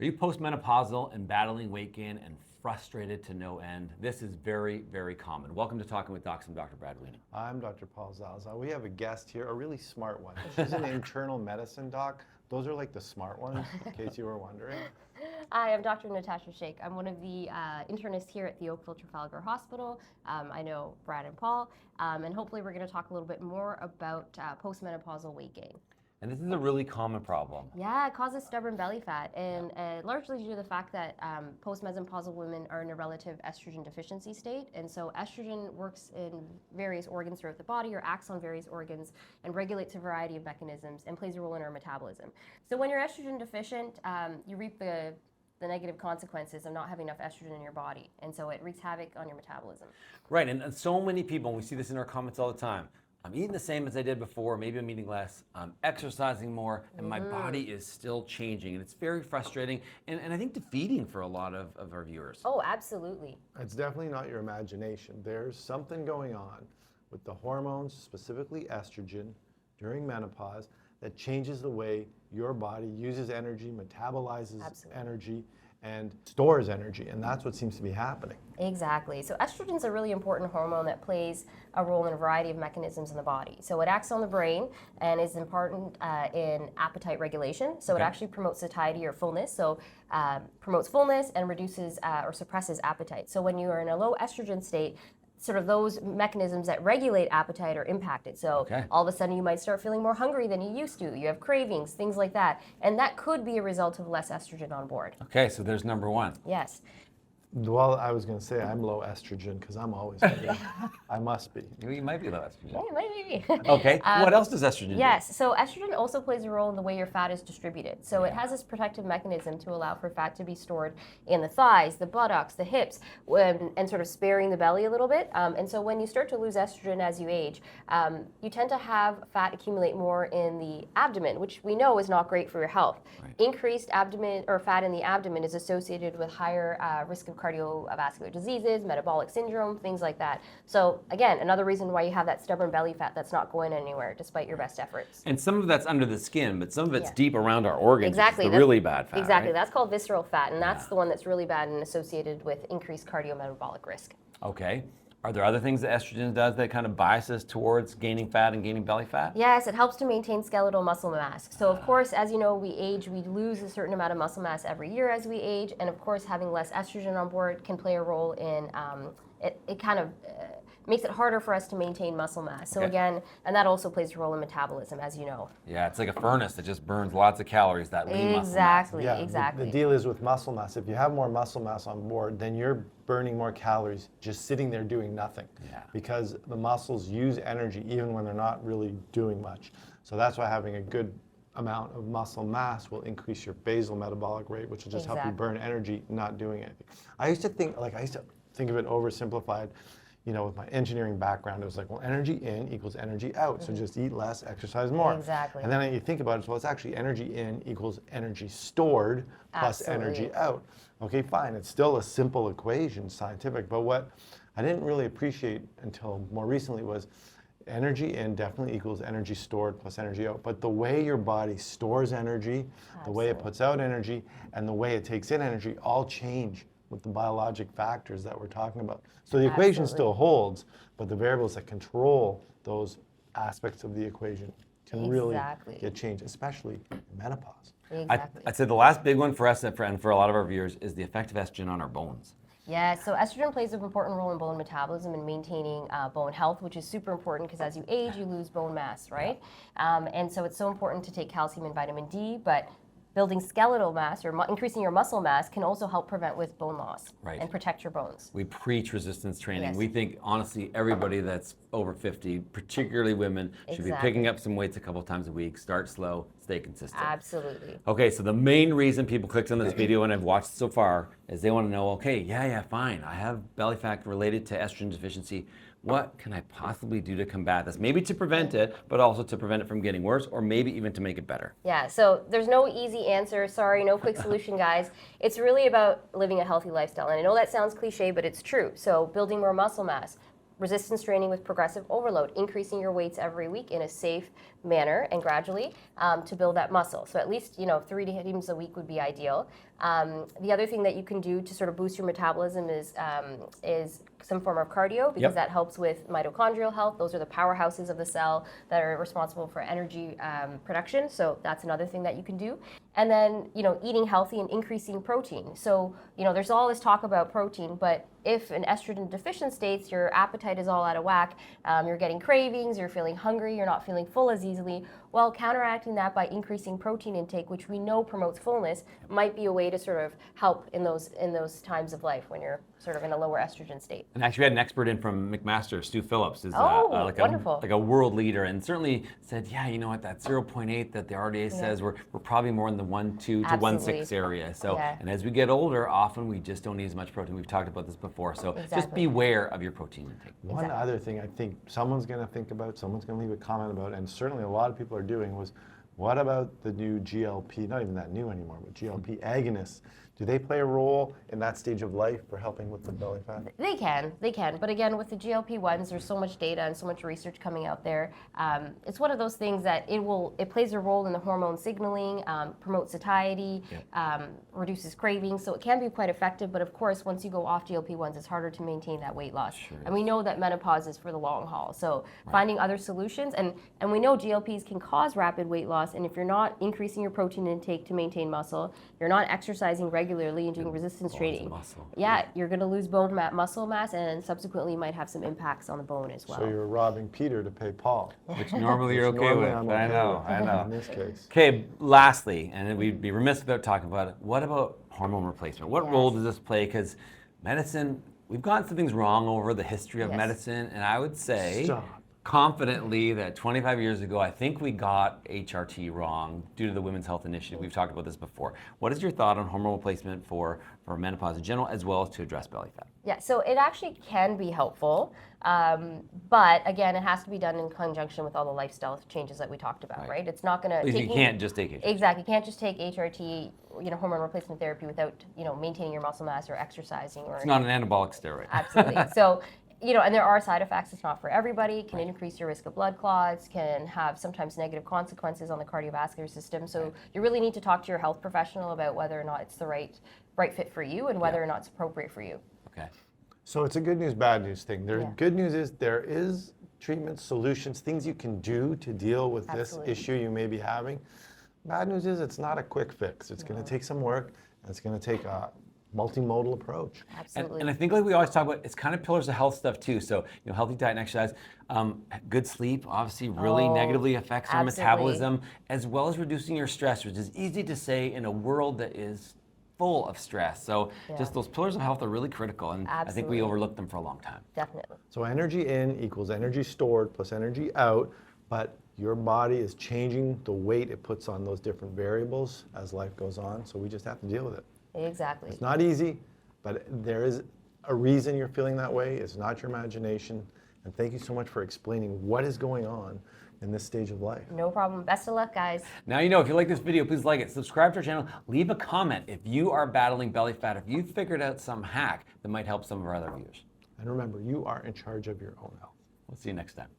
Are you postmenopausal and battling weight gain and frustrated to no end? This is very, very common. Welcome to Talking with Docs. I'm Dr. Brad Weening. I'm Dr. Paul Zalzal. We have a guest here, a really smart one. She's an internal medicine doc. Those are like the smart ones, in case you were wondering. Hi, I'm Dr. Natasha Sheikh. I'm one of the internists here at the Oakville Trafalgar Hospital. I know Brad and Paul, and hopefully we're going to talk a little bit more about postmenopausal weight gain. And this is a really common problem. Yeah, it causes stubborn belly fat, and largely due to the fact that postmenopausal women are in a relative estrogen deficiency state, and so estrogen works in various organs throughout the body, or acts on various organs, and regulates a variety of mechanisms, and plays a role in our metabolism. So when you're estrogen deficient, you reap the negative consequences of not having enough estrogen in your body, and so it wreaks havoc on your metabolism. Right, and so many people, and we see this in our comments all the time, I'm eating the same as I did before, maybe I'm eating less, I'm exercising more, and my body is still changing. And it's very frustrating and I think defeating for a lot of our viewers. Oh, absolutely. It's definitely not your imagination. There's something going on with the hormones, specifically estrogen, during menopause that changes the way your body uses energy, metabolizes energy, and stores energy, and that's what seems to be happening. Exactly. So estrogen is a really important hormone that plays a role in a variety of mechanisms in the body. So it acts on the brain and is important in appetite regulation. So it actually promotes satiety or fullness. So promotes fullness and reduces or suppresses appetite. So when you are in a low estrogen state, sort of those mechanisms that regulate appetite are impacted. So all of a sudden you might start feeling more hungry than you used to. You have cravings, things like that. And that could be a result of less estrogen on board. Okay, so there's number one. Yes. Well, I was going to say I'm low estrogen because I'm always hungry. I must be. You might be low estrogen. Yeah, it might be. Okay, what else does estrogen do? Yes, so estrogen also plays a role in the way your fat is distributed. So it has this protective mechanism to allow for fat to be stored in the thighs, the buttocks, the hips, and sort of sparing the belly a little bit. And so when you start to lose estrogen as you age, you tend to have fat accumulate more in the abdomen, which we know is not great for your health. Right. Increased abdomen or fat in the abdomen is associated with higher risk of cardiovascular diseases, metabolic syndrome, things like that. So again, another reason why you have that stubborn belly fat that's not going anywhere despite your best efforts. And some of that's under the skin, but some of it's deep around our organs. Exactly. It's the really bad fat. Exactly. Right? That's called visceral fat, and that's the one that's really bad and associated with increased cardiometabolic risk. Okay. Are there other things that estrogen does that kind of biases towards gaining fat and gaining belly fat? Yes, it helps to maintain skeletal muscle mass. So of course, as you know, we age, we lose a certain amount of muscle mass every year as we age, and of course having less estrogen on board can play a role in, it kind of makes it harder for us to maintain muscle mass. So again, and that also plays a role in metabolism, as you know. Yeah, it's like a furnace that just burns lots of calories, that lean muscle mass. Yeah, exactly. The deal is with muscle mass, if you have more muscle mass on board, then you're burning more calories just sitting there doing nothing. Yeah. Because the muscles use energy even when they're not really doing much. So that's why having a good amount of muscle mass will increase your basal metabolic rate, which will just help you burn energy not doing anything. I used to think of it oversimplified. You know, with my engineering background, it was like, well, energy in equals energy out. So just eat less, exercise more. Exactly. And then you think about it, well, it's actually energy in equals energy stored plus energy out. Okay, fine. It's still a simple equation, scientific. But what I didn't really appreciate until more recently was energy in definitely equals energy stored plus energy out. But the way your body stores energy, the way it puts out energy, and the way it takes in energy all change with the biologic factors that we're talking about. So the equation still holds, but the variables that control those aspects of the equation can really get changed, especially in menopause. Exactly. I'd say the last big one for us and for a lot of our viewers is the effect of estrogen on our bones. Yeah, so estrogen plays an important role in bone metabolism and maintaining bone health, which is super important because as you age, you lose bone mass, right? And so it's so important to take calcium and vitamin D, but building skeletal mass or increasing your muscle mass can also help prevent with bone loss and protect your bones. We preach resistance training. Yes. We think, honestly, everybody that's over 50, particularly women, should be picking up some weights a couple times a week. Start slow, stay consistent. Absolutely. Okay, so the main reason people clicked on this video and I've watched so far is they want to know, okay, fine, I have belly fat related to estrogen deficiency. What can I possibly do to combat this? Maybe to prevent it, but also to prevent it from getting worse, or maybe even to make it better. Yeah, so there's no easy answer. Sorry, no quick solution, guys. It's really about living a healthy lifestyle. And I know that sounds cliche, but it's true. So building more muscle mass, resistance training with progressive overload, increasing your weights every week in a safe manner and gradually to build that muscle. So at least, 3 times a week would be ideal. The other thing that you can do to sort of boost your metabolism is some form of cardio, because that helps with mitochondrial health. Those are the powerhouses of the cell that are responsible for energy production. So that's another thing that you can do. And then, eating healthy and increasing protein. So, there's all this talk about protein, but if in estrogen deficient states, your appetite is all out of whack, you're getting cravings, you're feeling hungry, you're not feeling full as easily, well, counteracting that by increasing protein intake, which we know promotes fullness, might be a way to sort of help in those times of life when you're sort of in a lower estrogen state. And actually, we had an expert in from McMaster, Stu Phillips, is wonderful. like a world leader, and certainly said, yeah, you know what, that 0.8 that the RDA says, we're probably more in the 1.2 to 1.6 area. So, and as we get older, often we just don't need as much protein. We've talked about this before. So just beware of your protein intake. One other thing I think someone's going to think about, someone's going to leave a comment about, and certainly a lot of people are doing, was what about the new GLP, not even that new anymore, but GLP agonists? Do they play a role in that stage of life for helping with the belly fat? They can. But again, with the GLP-1s, there's so much data and so much research coming out there. It's one of those things that it plays a role in the hormone signaling, promotes satiety, reduces cravings, so it can be quite effective. But of course, once you go off GLP-1s, it's harder to maintain that weight loss. And we know that menopause is for the long haul. So finding other solutions, and we know GLPs can cause rapid weight loss, and if you're not increasing your protein intake to maintain muscle, you're not exercising regularly and doing resistance training, you're going to lose muscle mass, and subsequently you might have some impacts on the bone as well. So you're robbing Peter to pay Paul. Which normally you're okay with. I know. In this case. Okay, lastly, and we'd be remiss without talking about it, what about hormone replacement? What role does this play? Because medicine, we've gotten some things wrong over the history of medicine, and I would say confidently that 25 years ago, I think we got HRT wrong due to the Women's Health Initiative. We've talked about this before. What is your thought on hormone replacement for menopause in general, as well as to address belly fat? Yeah, so it actually can be helpful, but again, it has to be done in conjunction with all the lifestyle changes that we talked about, right? It's not going to. You can't just take HRT. Exactly, you can't just take HRT, hormone replacement therapy without, maintaining your muscle mass or exercising. Or it's not an anabolic steroid. Absolutely. So. And there are side effects. It's not for everybody. It can increase your risk of blood clots, can have sometimes negative consequences on the cardiovascular system. So you really need to talk to your health professional about whether or not it's the right fit for you, and whether or not it's appropriate for you. Okay. So it's a good news, bad news thing. Good news is there is treatment solutions, things you can do to deal with this issue you may be having. Bad news is it's not a quick fix. It's going to take some work, and it's going to take a multimodal approach. Absolutely. And I think, like we always talk about, it's kind of pillars of health stuff too. So, healthy diet and exercise, good sleep obviously really negatively affects our metabolism, as well as reducing your stress, which is easy to say in a world that is full of stress. So just those pillars of health are really critical, and I think we overlooked them for a long time. Definitely. So energy in equals energy stored plus energy out, but your body is changing the weight it puts on those different variables as life goes on, so we just have to deal with it. Exactly. It's not easy, but there is a reason you're feeling that way. It's not your imagination. And thank you so much for explaining what is going on in this stage of life. No problem. Best of luck, guys. Now, if you like this video, please like it, subscribe to our channel, leave a comment if you are battling belly fat, if you've figured out some hack that might help some of our other viewers. And remember, you are in charge of your own health. We'll see you next time.